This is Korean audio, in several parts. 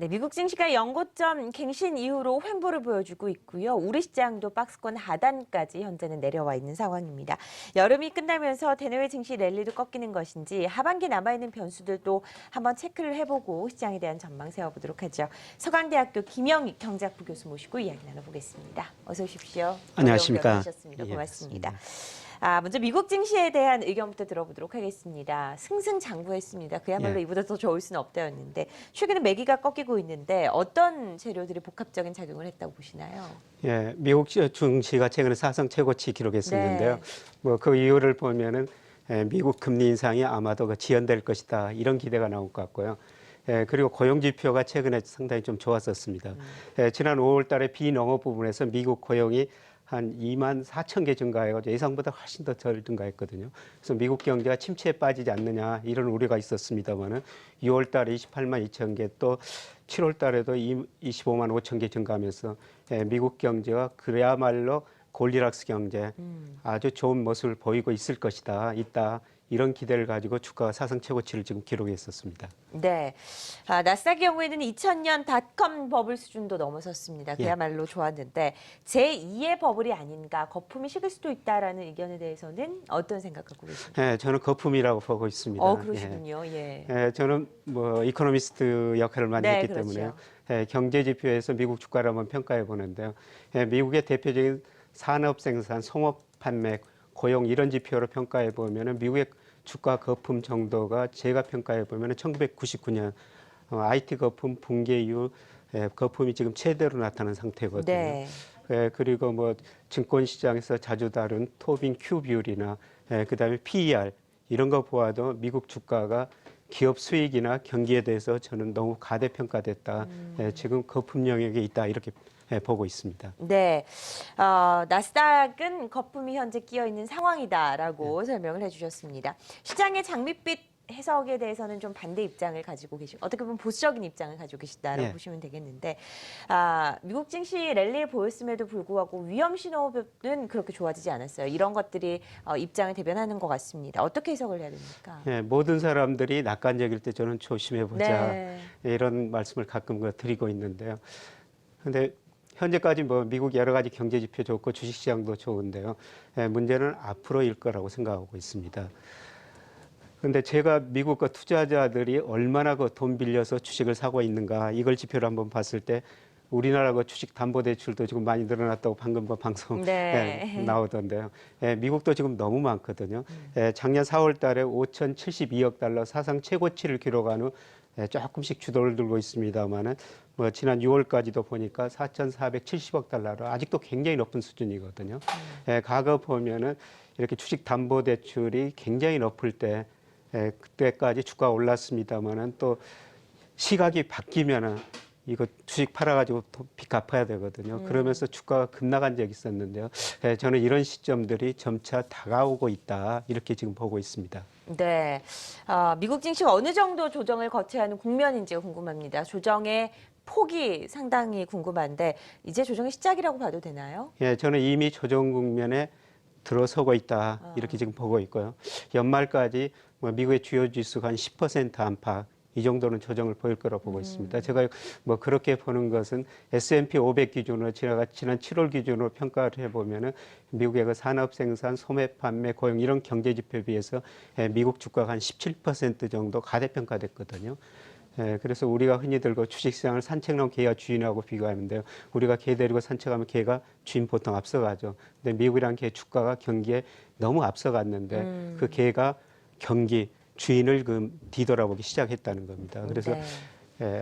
네, 미국 증시가 연고점 갱신 이후로 횡보를 보여주고 있고요. 우리 시장도 박스권 하단까지 현재는 내려와 있는 상황입니다. 여름이 끝나면서 대내외 증시 랠리도 꺾이는 것인지 하반기 남아있는 변수들도 한번 체크를 해보고 시장에 대한 전망 세워보도록 하죠. 서강대학교 김영익 경제학부 교수 모시고 이야기 나눠보겠습니다. 어서 오십시오. 안녕하십니까. 오셨습니다. 예, 고맙습니다. 먼저 미국 증시에 대한 의견부터 들어보도록 하겠습니다. 승승장구했습니다. 그야말로 예. 이보다 더 좋을 수는 없다였는데 최근에 매기가 꺾이고 있는데 어떤 재료들이 복합적인 작용을 했다고 보시나요? 예, 미국 증시가 최근에 사상 최고치 기록했었는데요. 네. 뭐 그 이유를 보면은 미국 금리 인상이 아마도 지연될 것이다 이런 기대가 나올 것 같고요. 그리고 고용 지표가 최근에 상당히 좀 좋았었습니다. 지난 5월달에 비농업 부분에서 미국 고용이 한 2만 4천 개 증가해가지고 예상보다 훨씬 더 덜 증가했거든요. 그래서 미국 경제가 침체에 빠지지 않느냐 이런 우려가 있었습니다만은 6월달에 28만 2천 개 또 7월달에도 25만 5천 개 증가하면서 미국 경제가 그야말로 골디락스 경제 아주 좋은 모습을 보이고 있을 것이다 있다. 이런 기대를 가지고 주가가 사상 최고치를 지금 기록했었습니다. 네, 나스닥 경우에는 2000년 닷컴 버블 수준도 넘어섰습니다. 그야말로 좋았는데 제2의 버블이 아닌가, 거품이 식을 수도 있다라는 의견에 대해서는 어떤 생각하고 계십니까? 저는 거품이라고 보고 있습니다. 그러시군요. 예. 저는 뭐 이코노미스트 역할을 많이 네, 했기 그렇죠. 때문에 경제 지표에서 미국 주가를 한번 평가해 보는데요. 미국의 대표적인 산업 생산, 송업 판매, 고용 이런 지표로 평가해 보면은 미국의 주가 거품 정도가 제가 평가해 보면은 1999년 IT 거품 붕괴 이후 거품이 지금 최대로 나타난 상태거든요. 네. 그리고 뭐 증권 시장에서 자주 다룬 토빙 Q 비율이나 그다음에 PER 이런 거 보아도 미국 주가가 기업 수익이나 경기에 대해서 저는 너무 가대평가됐다. 지금 거품 영역에 있다 이렇게 보고 있습니다. 네, 나스닥은 거품이 현재 끼어 있는 상황이다라고 설명을 해주셨습니다. 시장의 장밋빛 해석에 대해서는 좀 반대 입장을 가지고 어떻게 보면 보수적인 입장을 가지고 계시다라고 보시면 되겠는데, 미국 증시 랠리를 보였음에도 불구하고 위험 신호는 그렇게 좋아지지 않았어요. 이런 것들이 입장을 대변하는 것 같습니다. 어떻게 해석을 해야 됩니까? 모든 사람들이 낙관적일 때 저는 조심해 보자 네. 이런 말씀을 가끔 드리고 있는데요. 그런데 현재까지 뭐 미국 여러 가지 경제 지표 좋고 주식시장도 좋은데요. 문제는 앞으로일 거라고 생각하고 있습니다. 그런데 제가 미국 투자자들이 얼마나 돈 빌려서 주식을 사고 있는가 이걸 지표로 한번 봤을 때 우리나라 주식 담보대출도 지금 많이 늘어났다고 방금 방송 나오던데요. 미국도 지금 너무 많거든요. 작년 4월 달에 5,072억 달러 사상 최고치를 기록한 후 조금씩 주도를 들고 있습니다만은 뭐 지난 6월까지도 보니까 4,470억 달러로 아직도 굉장히 높은 수준이거든요. 과거 보면은 이렇게 주식 담보 대출이 굉장히 높을 때 그때까지 주가 올랐습니다만은 또 시각이 바뀌면은 이거 주식 팔아가지고 빚 갚아야 되거든요. 그러면서 주가가 급락한 적이 있었는데요. 저는 이런 시점들이 점차 다가오고 있다 이렇게 지금 보고 있습니다. 네, 미국 증시가 어느 정도 조정을 거쳐야 하는 국면인지가 궁금합니다. 조정의 폭이 상당히 궁금한데 이제 조정의 시작이라고 봐도 되나요? 저는 이미 조정 국면에 들어서고 있다 이렇게 지금 보고 있고요. 연말까지 뭐 미국의 주요 지수가 한 10% 안팎 이 정도는 조정을 보일 거라고 보고 있습니다. 제가 뭐 그렇게 보는 것은 S&P 500 기준으로 지난 7월 기준으로 평가를 해보면은 미국의 산업 생산, 소매 판매, 고용 이런 경제 지표에 비해서 미국 주가가 한 17% 정도 가대평가됐거든요. 그래서 우리가 흔히들 주식시장을 산책로 개가 주인하고 비교하는데요. 우리가 개 데리고 산책하면 개가 주인 보통 앞서가죠. 근데 미국이란 개 주가가 경기에 너무 앞서갔는데 그 개가 경기 주인을 뒤돌아보기 시작했다는 겁니다. 그래서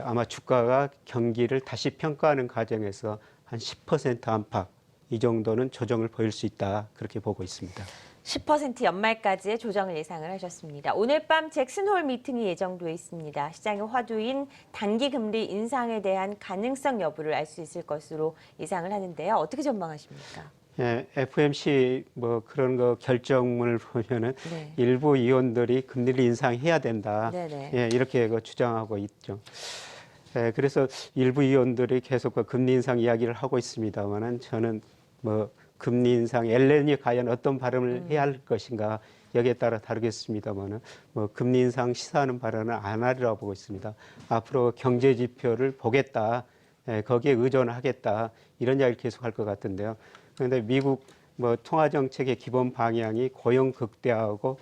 아마 주가가 경기를 다시 평가하는 과정에서 한 10% 안팎 이 정도는 조정을 보일 수 있다 그렇게 보고 있습니다. 10% 연말까지의 조정을 예상을 하셨습니다. 오늘 밤 잭슨홀 미팅이 예정돼 있습니다. 시장의 화두인 단기 금리 인상에 대한 가능성 여부를 알 수 있을 것으로 예상을 하는데요. 어떻게 전망하십니까? FOMC 뭐 그런 거 결정문을 보면은 일부 위원들이 금리를 인상해야 된다. 이렇게 주장하고 있죠. 그래서 일부 위원들이 계속 금리 인상 이야기를 하고 있습니다만은 저는 뭐 금리 인상 엘렌이 과연 어떤 발언을 해야 할 것인가 여기에 따라 다르겠습니다만은 뭐 금리 인상 시사하는 발언은 안 하리라고 보고 있습니다. 앞으로 경제 지표를 보겠다, 거기에 의존하겠다 이런 이야기를 계속할 것 같은데요. 그런데 미국 뭐 통화 정책의 기본 방향이 고용 극대화하고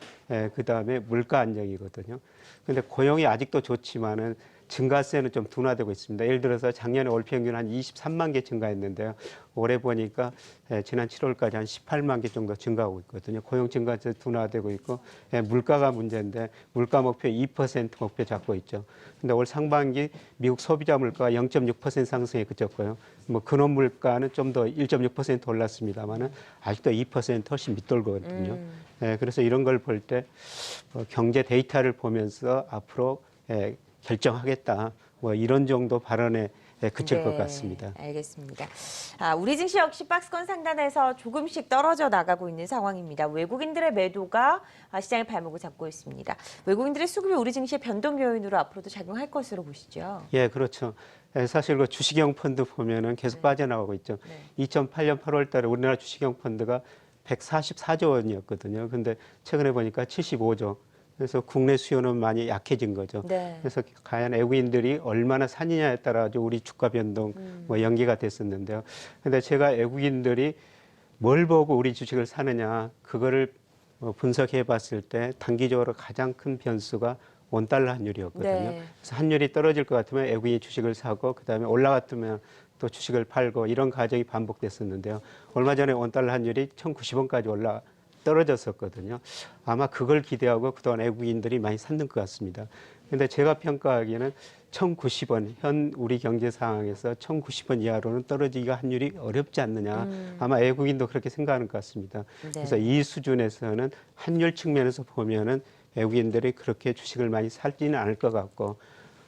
그 다음에 물가 안정이거든요. 그런데 고용이 아직도 좋지만은 증가세는 좀 둔화되고 있습니다. 예를 들어서 작년에 올 평균 한 23만 개 증가했는데요. 올해 보니까 지난 7월까지 한 18만 개 정도 증가하고 있거든요. 고용 증가세 둔화되고 있고 물가가 문제인데 물가 목표 2% 목표 잡고 있죠. 근데 올 상반기 미국 소비자 물가가 0.6% 상승에 그쳤고요. 뭐 근원 물가는 좀 더 1.6% 올랐습니다만은 아직도 2% 훨씬 밑돌거든요. 그래서 이런 걸 볼 때 경제 데이터를 보면서 앞으로 결정하겠다. 뭐 이런 정도 발언에 그칠 것 같습니다. 알겠습니다. 우리 증시 역시 박스권 상단에서 조금씩 떨어져 나가고 있는 상황입니다. 외국인들의 매도가 시장의 발목을 잡고 있습니다. 외국인들의 수급이 우리 증시의 변동 요인으로 앞으로도 작용할 것으로 보시죠. 예, 그렇죠. 사실 그 주식형 펀드 보면은 계속 빠져나가고 있죠. 2008년 8월 달에 우리나라 주식형 펀드가 144조 원이었거든요. 근데 최근에 보니까 75조. 그래서 국내 수요는 많이 약해진 거죠. 그래서 과연 외국인들이 얼마나 사느냐에 따라 우리 주가 변동 뭐 연계가 됐었는데요. 근데 제가 외국인들이 뭘 보고 우리 주식을 사느냐 그거를 분석해 봤을 때 단기적으로 가장 큰 변수가 원달러 환율이었거든요. 그래서 환율이 떨어질 것 같으면 외국인이 주식을 사고 그다음에 올라갔으면 또 주식을 팔고 이런 과정이 반복됐었는데요. 얼마 전에 원달러 환율이 1,090원까지 떨어졌었거든요. 아마 그걸 기대하고 그동안 외국인들이 많이 샀는 것 같습니다. 그런데 제가 평가하기에는 1,090원, 현 우리 경제 상황에서 1,090원 이하로는 떨어지기가 환율이 어렵지 않느냐. 아마 외국인도 그렇게 생각하는 것 같습니다. 그래서 이 수준에서는 환율 측면에서 보면은 외국인들이 그렇게 주식을 많이 살지는 않을 것 같고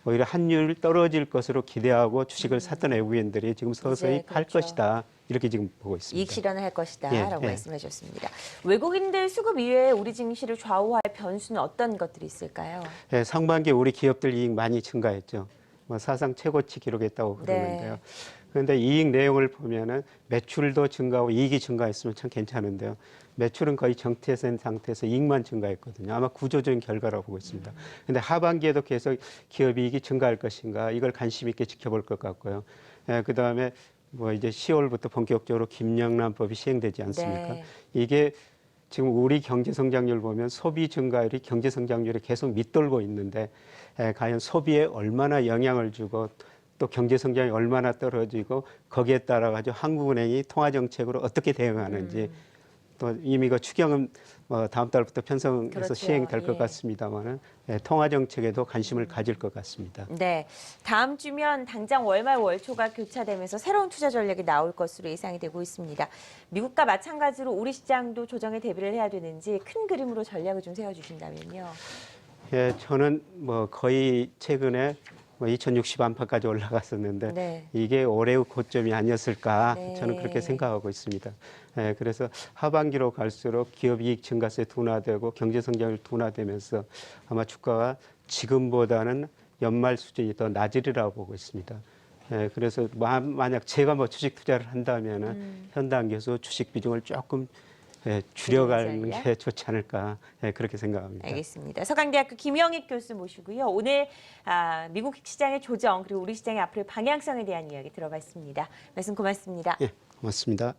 오히려 환율이 떨어질 것으로 기대하고 주식을 샀던 외국인들이 지금 서서히 팔 것이다. 이렇게 지금 보고 있습니다. 이익 실현을 할 것이다라고 말씀해 주셨습니다. 외국인들 수급 이외에 우리 증시를 좌우할 변수는 어떤 것들이 있을까요? 상반기에 우리 기업들 이익 많이 증가했죠. 뭐 사상 최고치 기록했다고 그러는데요. 그런데 이익 내용을 보면은 매출도 증가하고 이익이 증가했으면 참 괜찮은데요. 매출은 거의 정체된 상태에서 이익만 증가했거든요. 아마 구조적인 결과라고 보고 있습니다. 그런데 하반기에도 계속 기업 이익이 증가할 것인가 이걸 관심 있게 지켜볼 것 같고요. 그다음에 뭐 이제 10월부터 본격적으로 김영란법이 시행되지 않습니까? 이게 지금 우리 경제 성장률 보면 소비 증가율이 경제 성장률에 계속 밑돌고 있는데 과연 소비에 얼마나 영향을 주고 또 경제 성장이 얼마나 떨어지고 거기에 따라 가지고 한국은행이 통화 정책으로 어떻게 대응하는지 또 이미 그 추경은 다음 달부터 편성해서 시행될 것 같습니다만은 통화 정책에도 관심을 가질 것 같습니다. 네, 다음 주면 당장 월말 월초가 교차되면서 새로운 투자 전략이 나올 것으로 예상이 되고 있습니다. 미국과 마찬가지로 우리 시장도 조정에 대비를 해야 되는지 큰 그림으로 전략을 좀 세워주신다면요. 예, 저는 뭐 거의 최근에 2060 안팎까지 올라갔었는데 이게 올해의 고점이 아니었을까 저는 그렇게 생각하고 있습니다. 그래서 하반기로 갈수록 기업 이익 증가세 둔화되고 경제 성장률 둔화되면서 아마 주가가 지금보다는 연말 수준이 더 낮으리라고 보고 있습니다. 그래서 만약 제가 뭐 주식 투자를 한다면은 현 단계에서 주식 비중을 조금 줄여가는 게 좋지 않을까 그렇게 생각합니다. 알겠습니다. 서강대학교 김영익 교수 모시고요. 오늘 미국 시장의 조정 그리고 우리 시장의 앞으로의 방향성에 대한 이야기 들어봤습니다. 말씀 고맙습니다. 예, 고맙습니다.